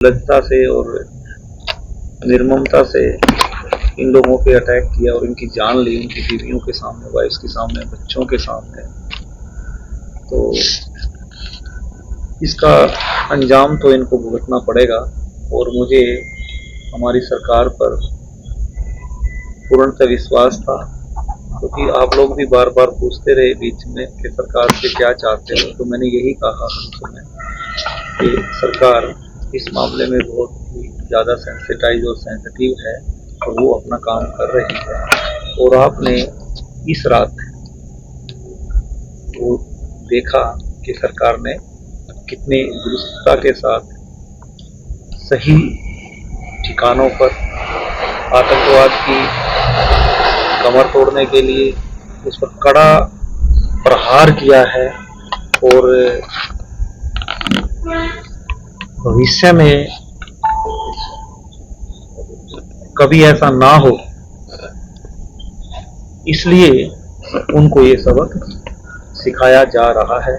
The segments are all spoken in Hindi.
निर्लजता से और निर्ममता से इन लोगों पे अटैक किया और इनकी जान ली, उनकी बीवियों के सामने, वाइफ्स के सामने, बच्चों के सामने। तो इसका अंजाम तो इनको भुगतना पड़ेगा और मुझे हमारी सरकार पर पूर्णतः विश्वास था, क्योंकि आप लोग भी बार बार पूछते रहे बीच में कि सरकार से क्या चाहते हो। तो मैंने यही कहा कि सरकार इस मामले में बहुत ही ज़्यादा सेंसिटाइज और सेंसिटिव है और वो अपना काम कर रही है। और आपने इस रात वो देखा कि सरकार ने कितनी दुरुस्तता के साथ सही ठिकानों पर आतंकवाद की कमर तोड़ने के लिए उस पर कड़ा प्रहार किया है। और भविष्य में कभी ऐसा ना हो, इसलिए उनको ये सबक सिखाया जा रहा है।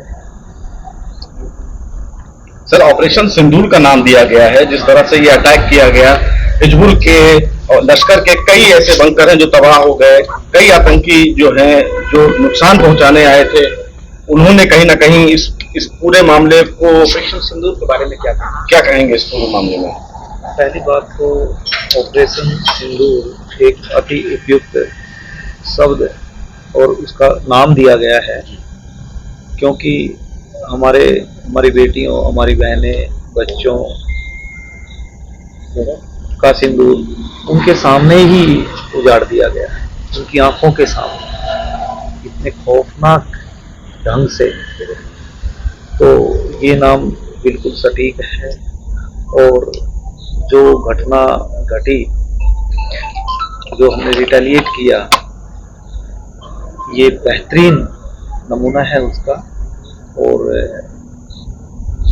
सर, ऑपरेशन सिंदूर का नाम दिया गया है। जिस तरह से ये अटैक किया गया, हिजबुल के और लश्कर के कई ऐसे बंकर हैं जो तबाह हो गए, कई आतंकी जो हैं जो नुकसान पहुंचाने आए थे, उन्होंने कहीं ना कहीं इस पूरे मामले को, ऑपरेशन सिंदूर के बारे में क्या कहेंगे इस पूरे मामले में? पहली बात तो ऑपरेशन सिंदूर एक अति उपयुक्त शब्द और उसका नाम दिया गया है, क्योंकि हमारी बेटियों, हमारी बहनें, बच्चों का सिंदूर उनके सामने ही उजाड़ दिया गया है, उनकी आंखों के सामने इतने खौफनाक ढंग से। तो ये नाम बिल्कुल सटीक है। और जो घटना घटी, जो हमने रिटेलिएट किया, ये बेहतरीन नमूना है उसका। और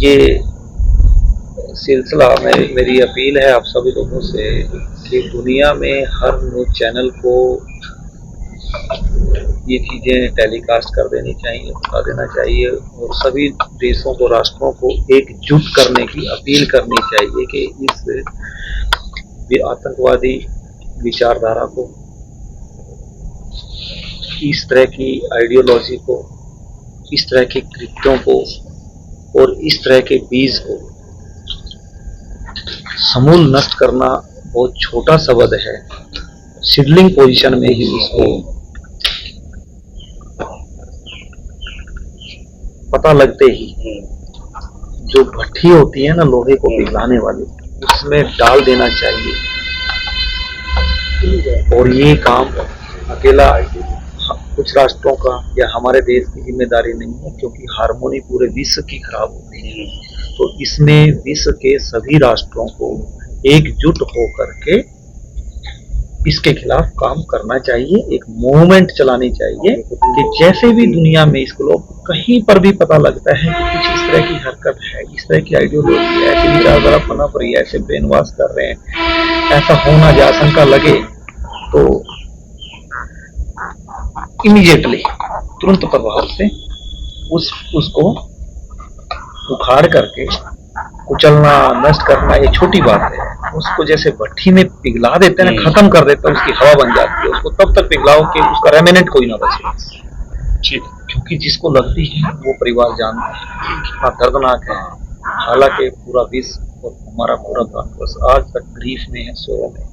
ये सिलसिला मेरी अपील है आप सभी लोगों से कि दुनिया में हर न्यूज़ चैनल को ये चीज़ें टेलीकास्ट कर देनी चाहिए, बता देना चाहिए और सभी देशों को, राष्ट्रों को एकजुट करने की अपील करनी चाहिए कि इस आतंकवादी विचारधारा को, इस तरह की आइडियोलॉजी को, इस तरह के कृत्यों को और इस तरह के बीज को समूल नष्ट करना बहुत छोटा शब्द है। सीडलिंग पोजीशन में ही उसको पता लगते ही जो भट्टी होती है ना लोहे को पिघलाने वाली, उसमें डाल देना चाहिए। और ये काम अकेला कुछ राष्ट्रों का या हमारे देश की जिम्मेदारी नहीं है, क्योंकि हार्मोनी पूरे विश्व की खराब होती है। तो इसमें विश्व के सभी राष्ट्रों को एकजुट होकर के इसके खिलाफ काम करना चाहिए। एक मूवमेंट चलानी चाहिए कि जैसे भी दुनिया में इसको लोग कहीं पर भी पता लगता है कि कुछ इस तरह की हरकत है, इस तरह की आइडियोलॉजी है, ऐसी विचारधारा पनप रही है, ऐसे ब्रेन वॉश कर रहे हैं, ऐसा होना या आशंका लगे, तो इमीडिएटली तुरंत प्रभाव से उसको उखाड़ करके कुचलना, नष्ट करना ये छोटी बात है। उसको जैसे भट्टी में पिघला देते हैं ना, खत्म कर देते हैं, उसकी हवा बन जाती है। उसको तब तक पिघलाओ कि उसका रेमिनेंट कोई ना बचे। क्योंकि जिसको लगती है वो परिवार जानता है कितना दर्दनाक है। हालांकि पूरा विश्व और हमारा पूरा भारतवर्ष आज तक ग्रीफ में है, शोरों में।